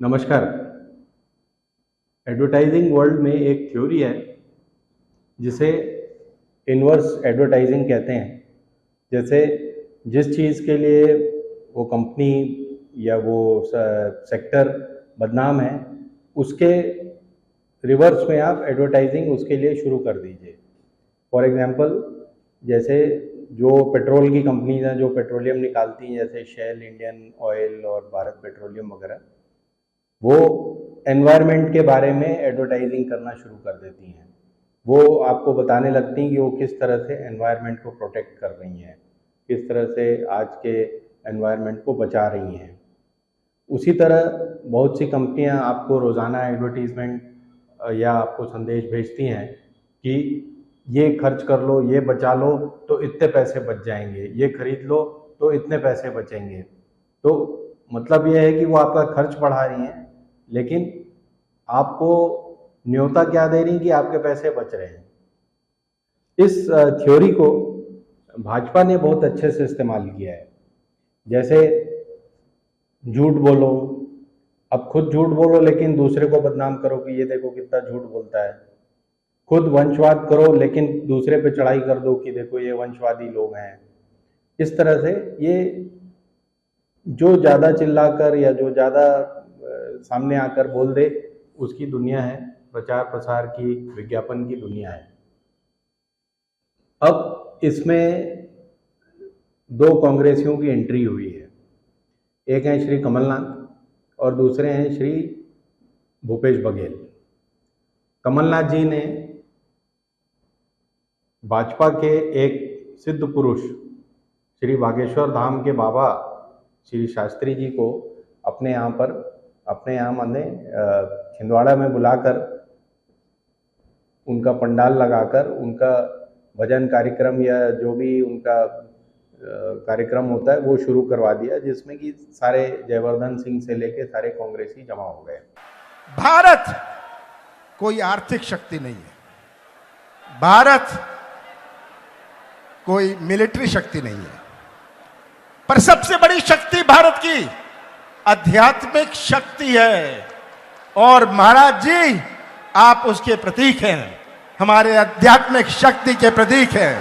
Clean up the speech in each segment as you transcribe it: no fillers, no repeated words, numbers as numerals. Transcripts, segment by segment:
नमस्कार। Advertising world में एक थ्योरी है जिसे इन्वर्स एडवर्टाइजिंग कहते हैं। जैसे जिस चीज़ के लिए वो कंपनी या वो सेक्टर बदनाम है, उसके रिवर्स में आप एडवर्टाइजिंग उसके लिए शुरू कर दीजिए। फॉर एग्जांपल, जैसे जो पेट्रोल की कंपनीज हैं जो पेट्रोलियम निकालती हैं, जैसे शेल, इंडियन ऑयल और भारत पेट्रोलियम वगैरह, वो एनवायरनमेंट के बारे में एडवर्टाइजिंग करना शुरू कर देती हैं। वो आपको बताने लगती हैं कि वो किस तरह से एनवायरनमेंट को प्रोटेक्ट कर रही हैं, किस तरह से आज के एनवायरनमेंट को बचा रही हैं। उसी तरह बहुत सी कंपनियां आपको रोज़ाना एडवर्टीजमेंट या आपको संदेश भेजती हैं कि ये खर्च कर लो, ये बचा लो तो इतने पैसे बच जाएंगे, ये खरीद लो तो इतने पैसे बचेंगे। तो मतलब ये है कि वो आपका खर्च बढ़ा रही हैं, लेकिन आपको न्योता क्या दे रही कि आपके पैसे बच रहे हैं। इस थ्योरी को भाजपा ने बहुत अच्छे से इस्तेमाल किया है। जैसे झूठ बोलो, अब खुद झूठ बोलो लेकिन दूसरे को बदनाम करो कि ये देखो कितना झूठ बोलता है। खुद वंशवाद करो लेकिन दूसरे पे चढ़ाई कर दो कि देखो ये वंशवादी लोग हैं। इस तरह से ये जो ज़्यादा चिल्लाकर या जो ज़्यादा सामने आकर बोल दे, उसकी दुनिया है, प्रचार प्रसार की, विज्ञापन की दुनिया है। अब इसमें दो कांग्रेसियों की एंट्री हुई है। एक हैं श्री कमलनाथ और दूसरे हैं श्री भूपेश बघेल। कमलनाथ जी ने भाजपा के एक सिद्ध पुरुष श्री बागेश्वर धाम के बाबा श्री शास्त्री जी को अपने यहाँ माने छिंदवाड़ा में बुलाकर उनका पंडाल लगाकर उनका भजन कार्यक्रम या जो भी उनका कार्यक्रम होता है वो शुरू करवा दिया, जिसमें कि सारे जयवर्धन सिंह से लेके सारे कांग्रेसी जमा हो गए। भारत कोई आर्थिक शक्ति नहीं है, भारत कोई मिलिट्री शक्ति नहीं है, पर सबसे बड़ी शक्ति भारत की आध्यात्मिक शक्ति है। और महाराज जी, आप उसके प्रतीक हैं, हमारे आध्यात्मिक शक्ति के प्रतीक हैं।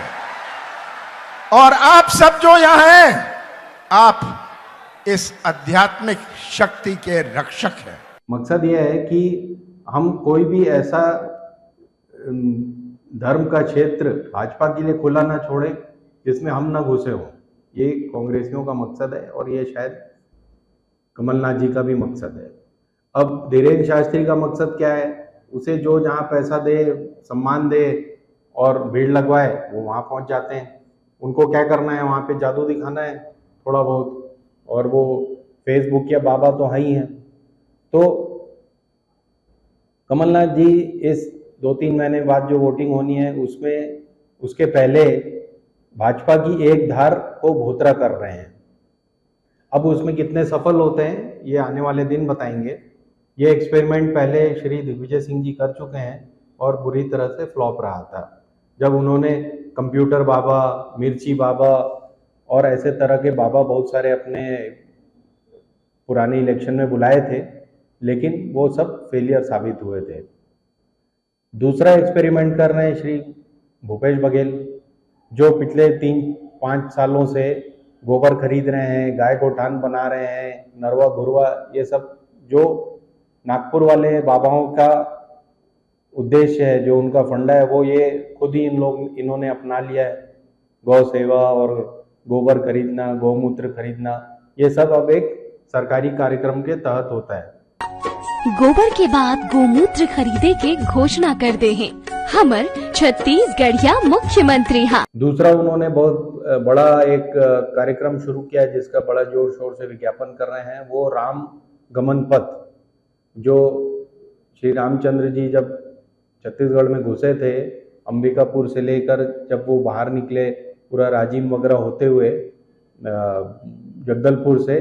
और आप सब जो यहां हैं, आप इस आध्यात्मिक शक्ति के रक्षक हैं। मकसद यह है कि हम कोई भी ऐसा धर्म का क्षेत्र भाजपा के लिए खुला ना छोड़े जिसमें हम ना घुसे हों। ये कांग्रेसियों का मकसद है और ये शायद कमलनाथ जी का भी मकसद है। अब धीरेन्द्र शास्त्री का मकसद क्या है? उसे जो जहाँ पैसा दे, सम्मान दे और भीड़ लगवाए, वो वहाँ पहुँच जाते हैं। उनको क्या करना है? वहाँ पे जादू दिखाना है थोड़ा बहुत, और वो फेसबुक या बाबा तो है ही हैं। तो कमलनाथ जी इस 2-3 महीने बाद जो वोटिंग होनी है उसमें उसके पहले भाजपा की एक धार को भोतरा कर रहे हैं। अब उसमें कितने सफल होते हैं ये आने वाले दिन बताएंगे। ये एक्सपेरिमेंट पहले श्री दिग्विजय सिंह जी कर चुके हैं और बुरी तरह से फ्लॉप रहा था, जब उन्होंने कंप्यूटर बाबा, मिर्ची बाबा और ऐसे तरह के बाबा बहुत सारे अपने पुराने इलेक्शन में बुलाए थे, लेकिन वो सब फेलियर साबित हुए थे। दूसरा एक्सपेरिमेंट कर रहे हैं श्री भूपेश बघेल, जो पिछले 3-5 सालों से गोबर खरीद रहे हैं, गाय गोठान बना रहे हैं, नरवा घुरवा, ये सब जो नागपुर वाले बाबाओं का उद्देश्य है, जो उनका फंडा है, वो ये खुद ही इन्होंने अपना लिया है। गौ सेवा और गोबर खरीदना, गौमूत्र खरीदना, ये सब अब एक सरकारी कार्यक्रम के तहत होता है। गोबर के बाद गोमूत्र खरीदे के घोषणा कर दे हैं हमर छत्तीसगढ़िया मुख्यमंत्री। हाँ, दूसरा उन्होंने बहुत बड़ा एक कार्यक्रम शुरू किया जिसका बड़ा जोर शोर से विज्ञापन कर रहे हैं, वो राम गमन पथ। जो श्री रामचंद्र जी जब छत्तीसगढ़ में घुसे थे, अंबिकापुर से लेकर जब वो बाहर निकले पूरा राजिम वगैरह होते हुए जगदलपुर से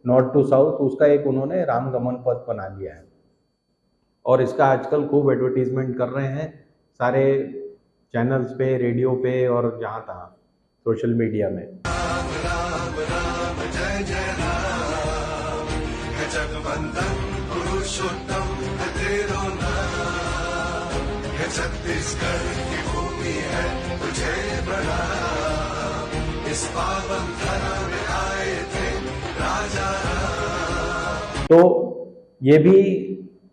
नॉर्थ टू साउथ, उसका एक उन्होंने राम गमन पथ बना लिया है और इसका आजकल खूब एडवर्टीजमेंट कर रहे हैं सारे चैनल्स पे, रेडियो पे और जहाँ तहाँ सोशल मीडिया में। राम राम राम जय जय राम, जगवंदन गुरु पुरुषोत्तम है तेरो नाम, ये छत्तीसगढ़ की भूमि है तुझे प्रणाम, इस पावन धरा में आए थे राजा राम। तो ये भी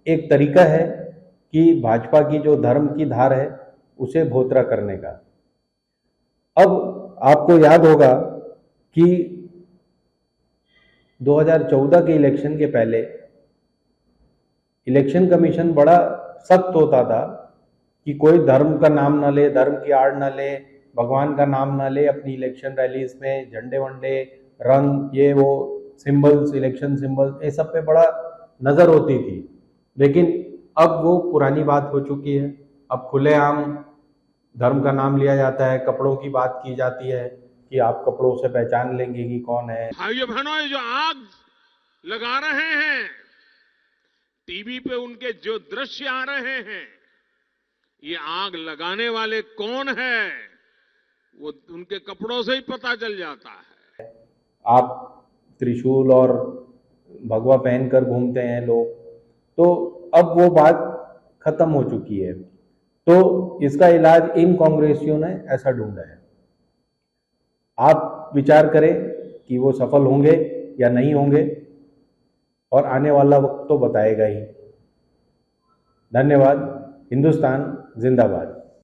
एक तरीका है कि भाजपा की जो धर्म की धार है उसे भोतरा करने का। अब आपको याद होगा कि 2014 के इलेक्शन के पहले इलेक्शन कमीशन बड़ा सख्त होता था कि कोई धर्म का नाम ना ले, धर्म की आड़ ना ले, भगवान का नाम ना ले अपनी इलेक्शन रैलीज में, झंडे वंडे, रंग, ये वो सिंबल्स, इलेक्शन सिंबल्स, ये सब पे बड़ा नजर होती थी। लेकिन अब वो पुरानी बात हो चुकी है। अब खुलेआम धर्म का नाम लिया जाता है, कपड़ों की बात की जाती है कि आप कपड़ों से पहचान लेंगे कि कौन है। भाइयों बहनों, ये जो आग लगा रहे हैं, टीवी पे उनके जो दृश्य आ रहे हैं, ये आग लगाने वाले कौन है वो उनके कपड़ों से ही पता चल जाता है। आप त्रिशूल और भगवा पहनकर घूमते हैं लोग, तो अब वो बात खत्म हो चुकी है। तो इसका इलाज इन कांग्रेसियों ने ऐसा ढूंढा है। आप विचार करें कि वो सफल होंगे या नहीं होंगे, और आने वाला वक्त तो बताएगा ही। धन्यवाद। हिंदुस्तान जिंदाबाद।